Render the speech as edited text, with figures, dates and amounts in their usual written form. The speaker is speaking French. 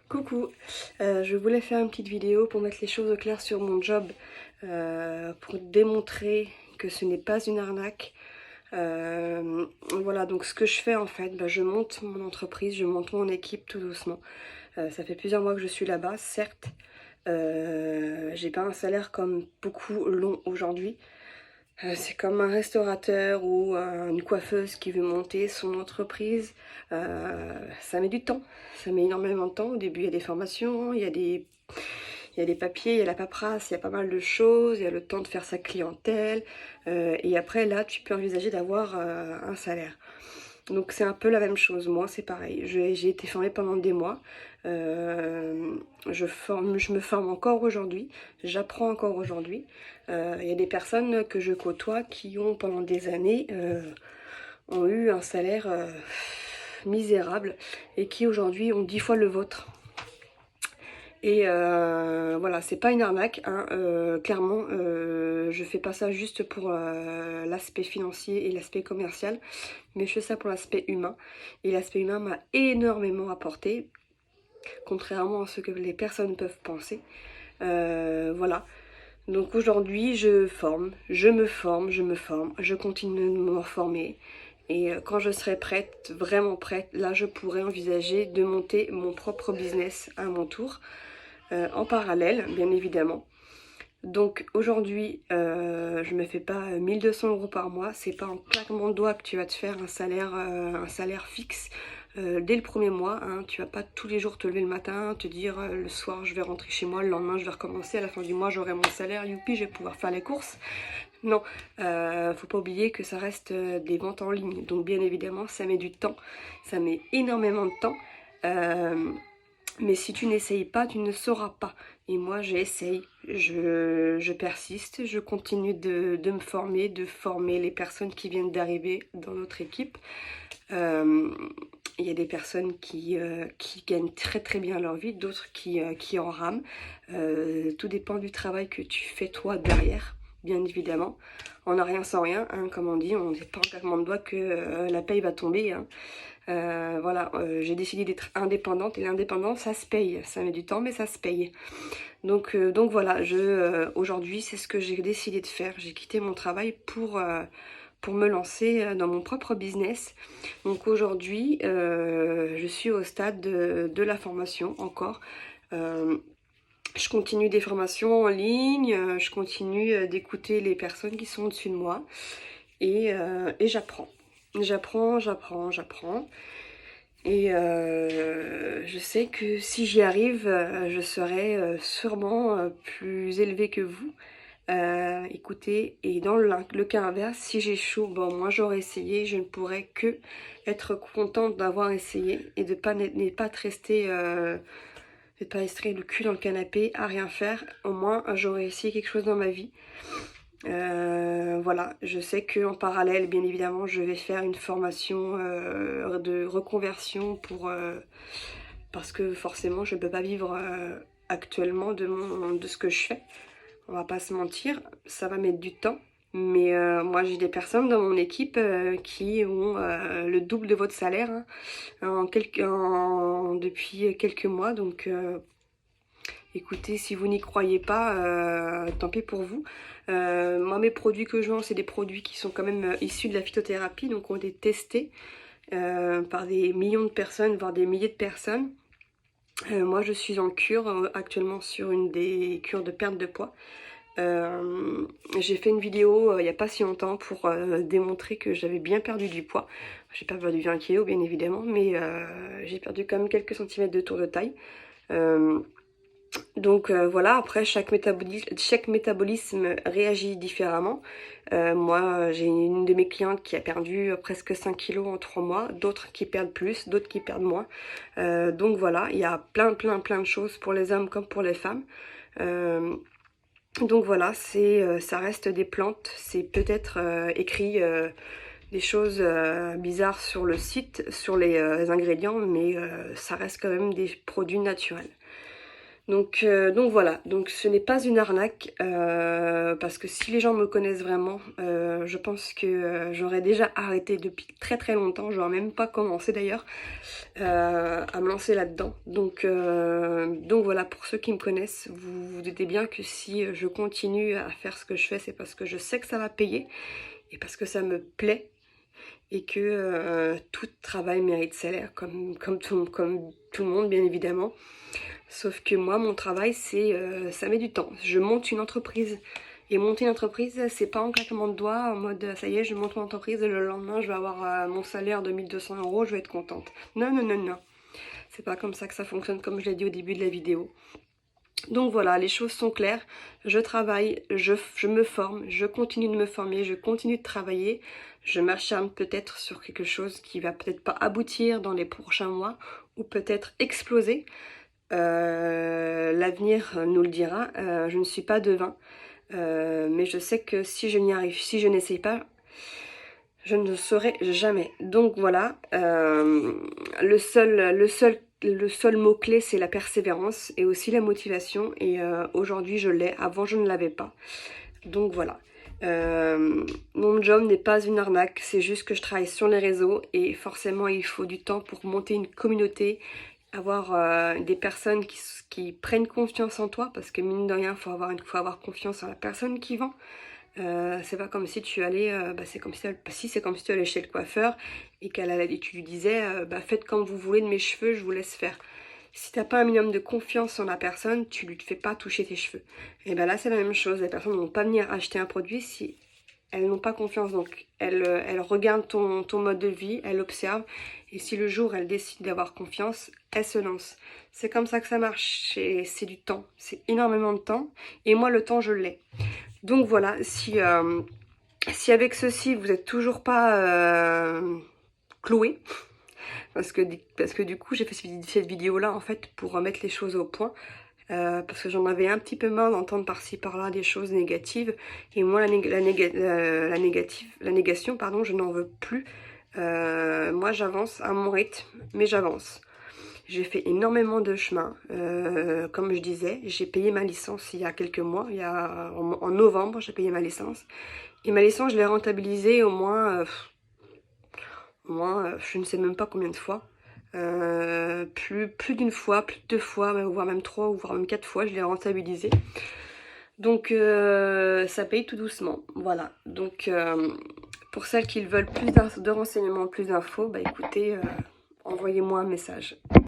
Coucou, je voulais faire une petite vidéo pour mettre les choses au clair sur mon job, pour démontrer que ce n'est pas une arnaque. Voilà, donc ce que je fais en fait, je monte mon entreprise, je monte mon équipe tout doucement. Ça fait plusieurs mois que je suis là-bas, certes. J'ai pas un salaire comme beaucoup l'ont aujourd'hui. C'est comme un restaurateur ou une coiffeuse qui veut monter son entreprise. Ça met du temps, ça met énormément de temps. Au début, il y a des formations, il y a des papiers, il y a la paperasse, il y a pas mal de choses, il y a le temps de faire sa clientèle. Et après, là, tu peux envisager d'avoir un salaire. Donc c'est un peu la même chose, moi c'est pareil, j'ai été formée pendant des mois, je me forme encore aujourd'hui, j'apprends encore aujourd'hui. Il y a des personnes que je côtoie qui ont pendant des années ont eu un salaire misérable et qui aujourd'hui ont 10 fois le vôtre. Et voilà, c'est pas une arnaque, hein, clairement, je fais pas ça juste pour l'aspect financier et l'aspect commercial, mais je fais ça pour l'aspect humain. Et l'aspect humain m'a énormément apporté, contrairement à ce que les personnes peuvent penser. Voilà. Donc aujourd'hui, je me forme, je continue de me former. Et quand je serai prête, vraiment prête, là je pourrais envisager de monter mon propre business à mon tour. En parallèle, bien évidemment. Donc aujourd'hui, je me fais pas 1 200 € par mois, c'est pas en claquement de doigts que tu vas te faire un salaire fixe dès le premier mois. Hein. Tu vas pas tous les jours te lever le matin, te dire le soir je vais rentrer chez moi, le lendemain je vais recommencer, à la fin du mois j'aurai mon salaire, youpi, je vais pouvoir faire les courses. Non, faut pas oublier que ça reste des ventes en ligne, donc bien évidemment ça met du temps, ça met énormément de temps. Mais si tu n'essayes pas, tu ne sauras pas. Et moi, j'essaye, je persiste, je continue de me former, de former les personnes qui viennent d'arriver dans notre équipe. Il y a des personnes qui gagnent très très bien leur vie, d'autres qui en rament. Tout dépend du travail que tu fais toi derrière, bien évidemment. On n'a rien sans rien, hein, comme on dit, on n'est pas en claquement de doigts que la paye va tomber. Hein. Voilà, j'ai décidé d'être indépendante et l'indépendance ça se paye, ça met du temps mais ça se paye. Donc voilà, aujourd'hui c'est ce que j'ai décidé de faire, j'ai quitté mon travail pour me lancer dans mon propre business. Donc aujourd'hui je suis au stade de la formation encore. Je continue des formations en ligne, je continue d'écouter les personnes qui sont au-dessus de moi et j'apprends. J'apprends. Et je sais que si j'y arrive, je serai sûrement plus élevée que vous. Écoutez, et dans le cas inverse, si j'échoue, bon, moi j'aurais essayé, je ne pourrais que être contente d'avoir essayé et de ne pas rester, de pas rester le cul dans le canapé à rien faire. Au moins, j'aurais essayé quelque chose dans ma vie. Voilà, je sais qu'en parallèle, bien évidemment, je vais faire une formation de reconversion parce que forcément, je ne peux pas vivre actuellement de ce que je fais. On va pas se mentir, ça va mettre du temps. Mais moi, j'ai des personnes dans mon équipe qui ont le double de votre salaire hein, depuis quelques mois. Donc, écoutez, si vous n'y croyez pas, tant pis pour vous. Moi, mes produits que je vends, c'est des produits qui sont quand même issus de la phytothérapie, donc ont été testés par des millions de personnes, voire des milliers de personnes. Moi, je suis en cure, actuellement sur une des cures de perte de poids. J'ai fait une vidéo il n'y a pas si longtemps pour démontrer que j'avais bien perdu du poids. J'ai pas perdu 20 kg bien évidemment, mais j'ai perdu quand même quelques centimètres de tour de taille. Donc voilà, après chaque métabolisme réagit différemment. Moi j'ai une de mes clientes qui a perdu presque 5 kilos en 3 mois, d'autres qui perdent plus, d'autres qui perdent moins. Donc voilà, il y a plein de choses pour les hommes comme pour les femmes. Donc voilà, ça reste des plantes, c'est peut-être écrit des choses bizarres sur le site, sur les ingrédients, mais ça reste quand même des produits naturels. Donc voilà, donc ce n'est pas une arnaque, parce que si les gens me connaissent vraiment, je pense que j'aurais déjà arrêté depuis très très longtemps, j'aurais même pas commencé d'ailleurs à me lancer là-dedans. Donc voilà, pour ceux qui me connaissent, vous vous doutez bien que si je continue à faire ce que je fais, c'est parce que je sais que ça va payer et parce que ça me plaît et que tout travail mérite salaire, comme tout le monde bien évidemment. Sauf que moi, mon travail, ça met du temps. Je monte une entreprise. Et monter une entreprise, c'est pas en claquement de doigts, en mode ça y est, je monte mon entreprise et le lendemain, je vais avoir mon salaire de 1200 €, je vais être contente. Non, non, non, non. C'est pas comme ça que ça fonctionne, comme je l'ai dit au début de la vidéo. Donc voilà, les choses sont claires. Je travaille, je me forme, je continue de me former, je continue de travailler. Je m'acharne peut-être sur quelque chose qui va peut-être pas aboutir dans les prochains mois ou peut-être exploser. L'avenir nous le dira. Je ne suis pas devin, mais je sais que si je n'y arrive, si je n'essaye pas, je ne le saurai jamais. Donc voilà, le seul mot-clé, c'est la persévérance et aussi la motivation. Et aujourd'hui, je l'ai. Avant, je ne l'avais pas. Donc voilà. Mon job n'est pas une arnaque, c'est juste que je travaille sur les réseaux et forcément, il faut du temps pour monter une communauté, avoir des personnes qui prennent confiance en toi, parce que mine de rien, faut avoir confiance en la personne qui vend. C'est pas comme si tu allais, c'est comme si tu allais chez le coiffeur et tu lui disais, faites comme vous voulez de mes cheveux, je vous laisse faire. Si t'as pas un minimum de confiance en la personne, tu lui fais pas toucher tes cheveux. Et ben là c'est la même chose, les personnes ne vont pas venir acheter un produit si elles n'ont pas confiance. Donc elles regardent ton mode de vie, elles observent, et si le jour elles décident d'avoir confiance, elles se lancent. C'est comme ça que ça marche, c'est du temps, c'est énormément de temps, et moi le temps je l'ai. Donc voilà, si avec ceci vous n'êtes toujours pas cloué, parce que du coup j'ai fait cette vidéo là en fait pour remettre les choses au point, parce que j'en avais un petit peu marre d'entendre par-ci par-là des choses négatives, et moi la négation, pardon, je n'en veux plus. Moi j'avance à mon rythme, mais j'avance. J'ai fait énormément de chemin, comme je disais, j'ai payé ma licence il y a quelques mois, en novembre j'ai payé ma licence, et ma licence je l'ai rentabilisée au moins, je ne sais même pas combien de fois, plus d'une fois, plus de 2 fois, voire même 3 ou voire même 4 fois je l'ai rentabilisée. Donc ça paye tout doucement, voilà. Donc pour celles qui veulent plus de renseignements, plus d'infos, bah écoutez, envoyez-moi un message.